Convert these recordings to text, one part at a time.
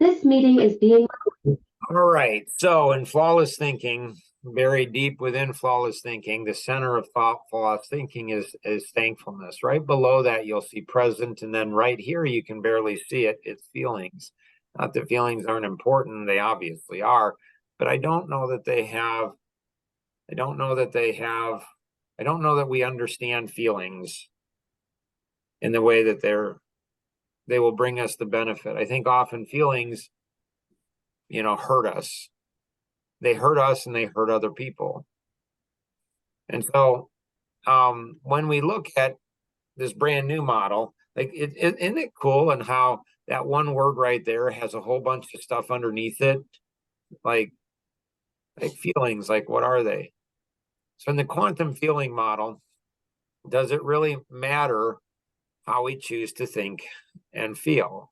This meeting is being All right. So in flawless thinking, buried deep within flawless thinking, the center of flawless thinking is thankfulness. Right below that, you'll see present, and then right here you can barely see it. It's feelings. Not that feelings aren't important; they obviously are. But I don't know that they have. I don't know that they have. I don't know that we understand feelings in the way that they will bring us the benefit. I think often feelings, hurt us. They hurt us and they hurt other people. And so when we look at this brand new model, like isn't it cool and how that one word right there has a whole bunch of stuff underneath it, like feelings, like what are they? So in the quantum feeling model, does it really matter how we choose to think and feel?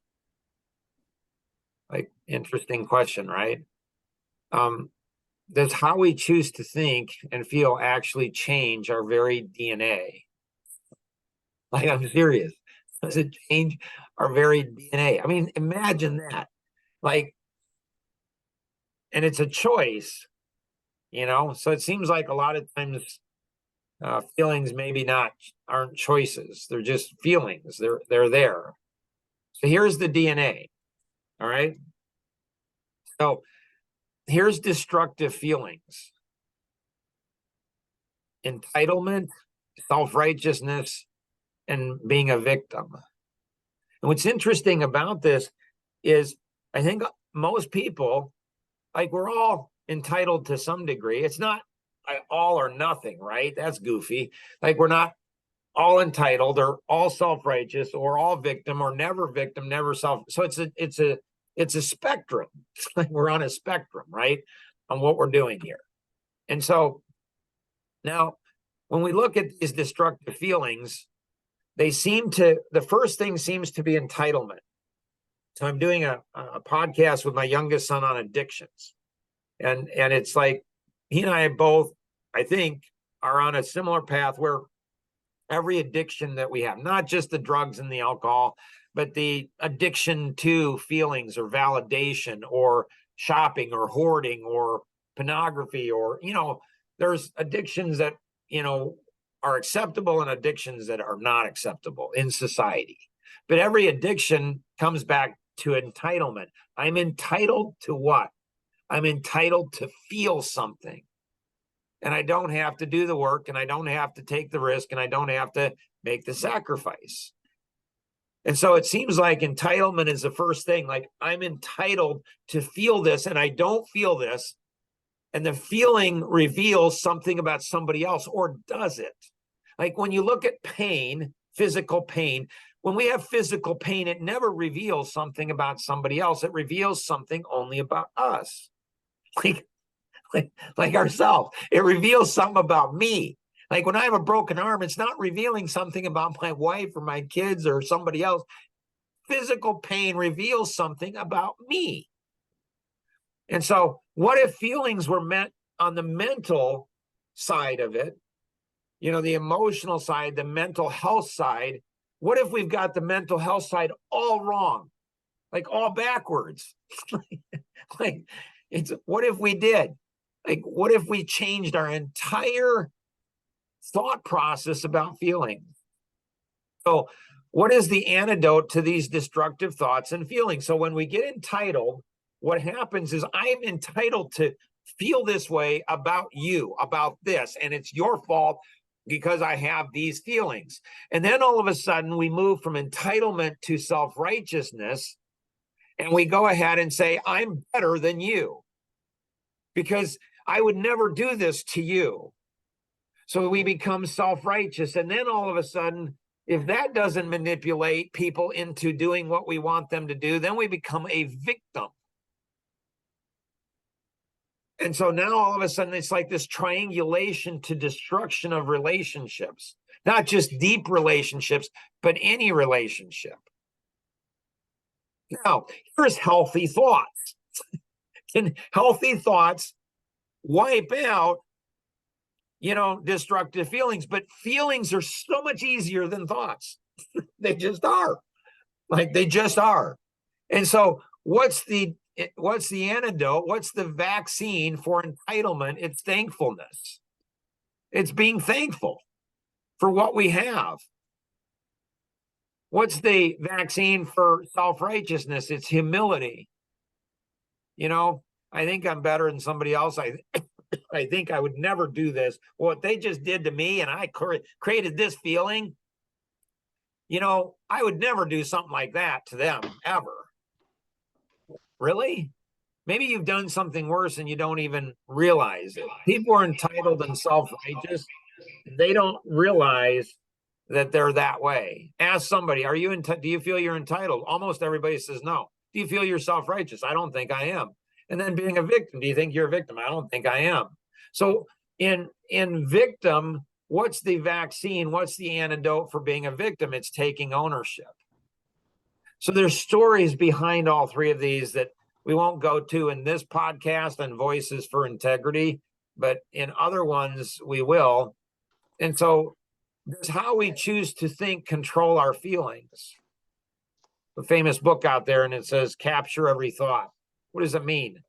Like interesting question, right? Does how we choose to think and feel actually change our very DNA? Like, I'm serious. Does it change our very DNA? I mean, imagine that. Like, and it's a choice, So it seems like a lot of times feelings maybe not aren't choices. They're just feelings. They're there. So here's the DNA. All right. So here's destructive feelings: entitlement, self-righteousness, and being a victim. And what's interesting about this is I think most people, like, we're all entitled to some degree. It's not all or nothing, right? That's goofy. Like, we're not all entitled or all self-righteous or all victim or never victim, never self. So it's a spectrum. It's like we're on a spectrum, right? On what we're doing here. And so now when we look at these destructive feelings, the first thing seems to be entitlement. So I'm doing a podcast with my youngest son on addictions. And it's like he and I both, I think, are on a similar path where every addiction that we have, not just the drugs and the alcohol, but the addiction to feelings or validation or shopping or hoarding or pornography, or, there's addictions that, are acceptable and addictions that are not acceptable in society. But every addiction comes back to entitlement. I'm entitled to what? I'm entitled to feel something. And I don't have to do the work, and I don't have to take the risk, and I don't have to make the sacrifice. And so it seems like entitlement is the first thing. Like, I'm entitled to feel this, and I don't feel this. And the feeling reveals something about somebody else, or does it? Like, when you look at pain, physical pain, when we have physical pain, it never reveals something about somebody else. It reveals something only about us. Like ourselves. It reveals something about me. Like, when I have a broken arm, it's not revealing something about my wife or my kids or somebody else. Physical pain reveals something about me. And so what if feelings were meant on the mental side of it, the emotional side, the mental health side? What if we've got the mental health side all wrong, like all backwards? Like, what if we did? Like, what if we changed our entire thought process about feelings? So what is the antidote to these destructive thoughts and feelings? So when we get entitled, what happens is I'm entitled to feel this way about you, about this, and it's your fault because I have these feelings. And then all of a sudden we move from entitlement to self-righteousness, and we go ahead and say, I'm better than you because I would never do this to you. So we become self-righteous. And then all of a sudden, if that doesn't manipulate people into doing what we want them to do, then we become a victim. And so now all of a sudden, it's like this triangulation to destruction of relationships, not just deep relationships, but any relationship. Now, here's healthy thoughts. Can healthy thoughts wipe out, destructive feelings? But feelings are so much easier than thoughts. They just are. Like, they just are. And so what's the antidote? What's the vaccine for entitlement? It's thankfulness. It's being thankful for what we have. What's the vaccine for self-righteousness? It's humility. You know, I think I'm better than somebody else. I think I would never do this. What they just did to me, and I created this feeling, you know, I would never do something like that to them, ever. Really? Maybe you've done something worse and you don't even realize it. People are entitled and self-righteous. They don't realize that they're that way. Ask somebody, do you feel you're entitled? Almost everybody says no. Do you feel you're self-righteous? I don't think I am. And then being a victim, do you think you're a victim? I don't think I am. So in victim, what's the vaccine? What's the antidote for being a victim? It's taking ownership. So there's stories behind all three of these that we won't go to in this podcast on Voices for Integrity, but in other ones we will. And so there's how we choose to think, control our feelings. A famous book out there, and it says, capture every thought. What does it mean?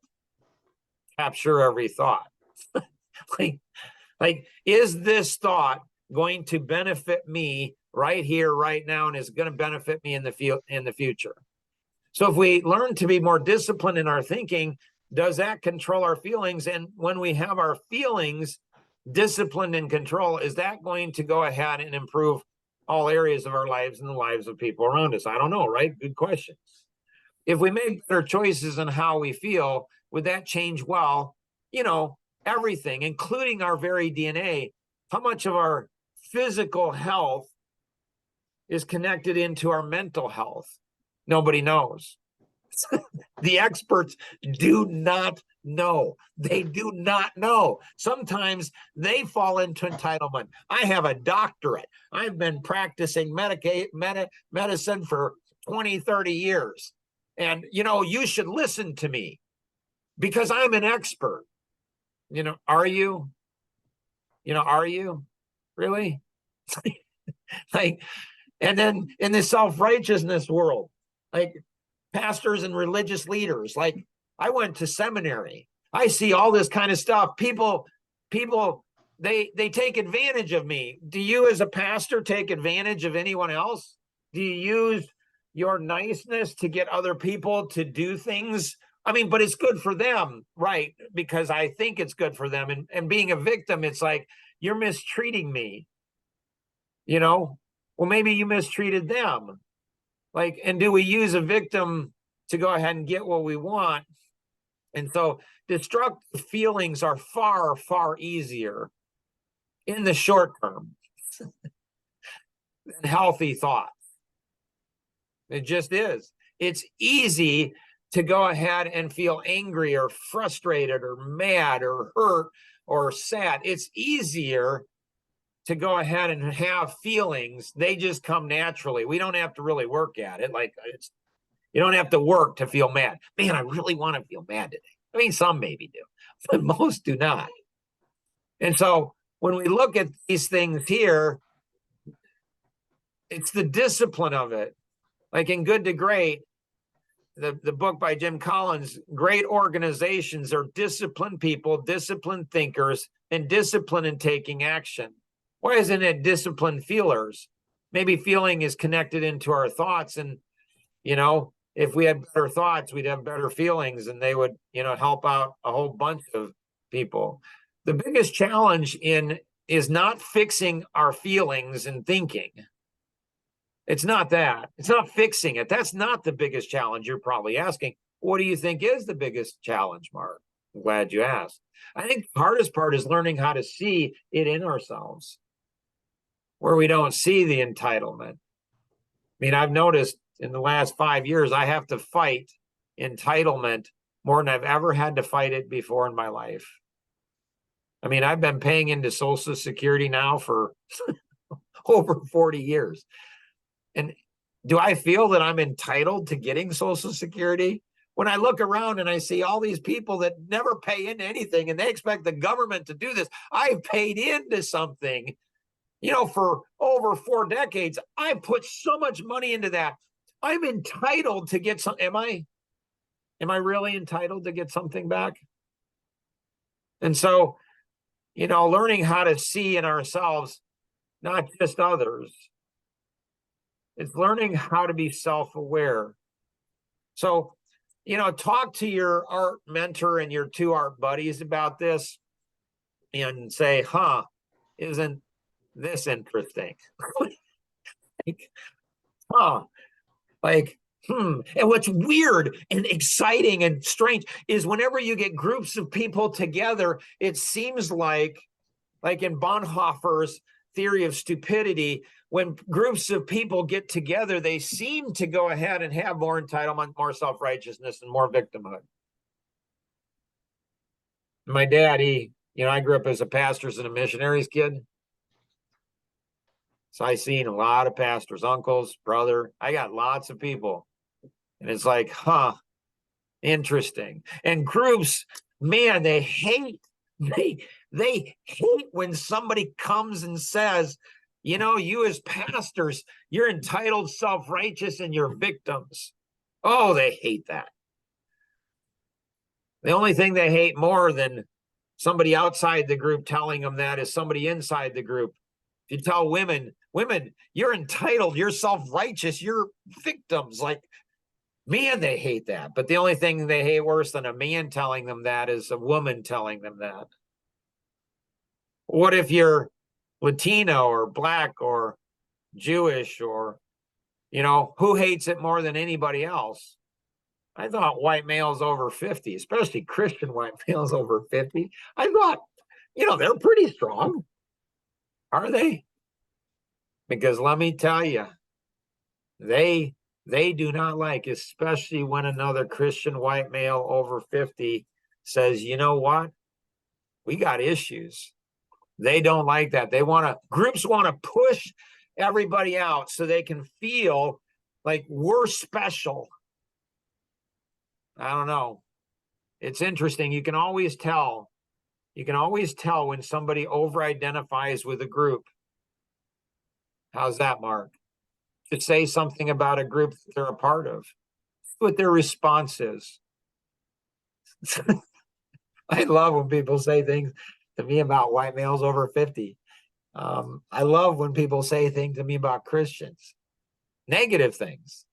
Capture every thought. like, is this thought going to benefit me right here, right now, and is going to benefit me in the future? So if we learn to be more disciplined in our thinking, does that control our feelings? And when we have our feelings disciplined and control, is that going to go ahead and improve all areas of our lives and the lives of people around us? I don't know, right? Good questions. If we make better choices in how we feel, would that change, well, you know, everything, including our very DNA? How much of our physical health is connected into our mental health? Nobody knows. The experts do not know. They do not know. Sometimes they fall into entitlement. I have a doctorate. I've been practicing medicine for 20, 30 years. And, you know, you should listen to me because I'm an expert. You know, are you? You know, are you? Really? Like, and then in the self-righteousness world, like pastors and religious leaders, like I went to seminary. I see all this kind of stuff. People, they take advantage of me. Do you as a pastor take advantage of anyone else? Do you use your niceness to get other people to do things? I mean, but it's good for them, right? Because I think it's good for them. And being a victim, it's like, you're mistreating me, you know? Well, maybe you mistreated them. Like, and do we use a victim to go ahead and get what we want? And so destructive feelings are far, far easier in the short term than healthy thoughts. It just is. It's easy to go ahead and feel angry or frustrated or mad or hurt or sad. It's easier to go ahead and have feelings. They just come naturally. We don't have to really work at it. Like, you don't have to work to feel mad. Man, I really want to feel mad today. I mean, some maybe do, but most do not. And so when we look at these things here, it's the discipline of it. Like in Good to Great, the book by Jim Collins, great organizations are disciplined people, disciplined thinkers, and disciplined in taking action. Why isn't it disciplined feelers? Maybe feeling is connected into our thoughts. And, you know, if we had better thoughts, we'd have better feelings and they would, you know, help out a whole bunch of people. The biggest challenge is not fixing our feelings and thinking. It's not that. It's not fixing it. That's not the biggest challenge. You're probably asking, what do you think is the biggest challenge, Mark? I'm glad you asked. I think the hardest part is learning how to see it in ourselves, where we don't see the entitlement. I mean, I've noticed in the last 5 years, I have to fight entitlement more than I've ever had to fight it before in my life. I mean, I've been paying into Social Security now for over 40 years. And do I feel that I'm entitled to getting Social Security? When I look around and I see all these people that never pay into anything and they expect the government to do this, I've paid into something, you know, for over 4 decades. I put so much money into that. I'm entitled to get some. Am I? Am I really entitled to get something back? And so, learning how to see in ourselves, not just others, it's learning how to be self-aware. So, talk to your art mentor and your two art buddies about this and say, isn't this interesting? like, huh, like, And what's weird and exciting and strange is whenever you get groups of people together, it seems like in Bonhoeffer's theory of stupidity, when groups of people get together, they seem to go ahead and have more entitlement, more self-righteousness, and more victimhood. My dad, I grew up as a pastor's and a missionary's kid. So I seen a lot of pastors, uncles, brother. I got lots of people. And it's like, interesting. And groups, man, they hate when somebody comes and says, you as pastors, you're entitled, self-righteous, and you're victims. Oh, they hate that. The only thing they hate more than somebody outside the group telling them that is somebody inside the group. If you tell women, you're entitled, you're self-righteous, you're victims, like, man, they hate that. But the only thing they hate worse than a man telling them that is a woman telling them that. What if you're Latino or Black or Jewish or, who hates it more than anybody else? I thought white males over 50, especially Christian white males over 50, I thought, they're pretty strong. Are they? Because let me tell you, they do not like, especially when another Christian white male over 50 says, you know what? We got issues. They don't like that. Groups want to push everybody out so they can feel like we're special. I don't know. It's interesting. You can always tell when somebody over-identifies with a group. How's that, Mark? To say something about a group that they're a part of. What their response is. I love when people say things to me about white males over 50. I love when people say things to me about Christians, negative things.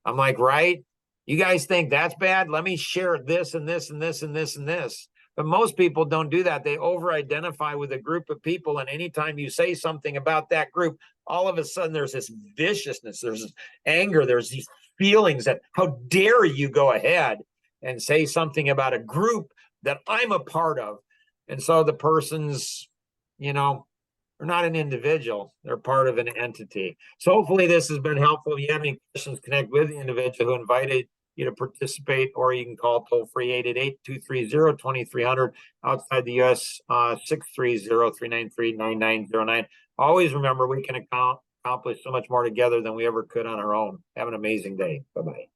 I'm like, right? You guys think that's bad? Let me share this and this and this and this and this. But most people don't do that. They over-identify with a group of people. And anytime you say something about that group, all of a sudden there's this viciousness, there's this anger, there's these feelings that how dare you go ahead and say something about a group that I'm a part of. And so the person's, they're not an individual, they're part of an entity. So hopefully this has been helpful. If you have any questions, connect with the individual who invited you to participate, or you can call toll free 888-230-2300 outside the US, 630-393-9909. Always remember, we can accomplish so much more together than we ever could on our own. Have an amazing day. Bye-bye.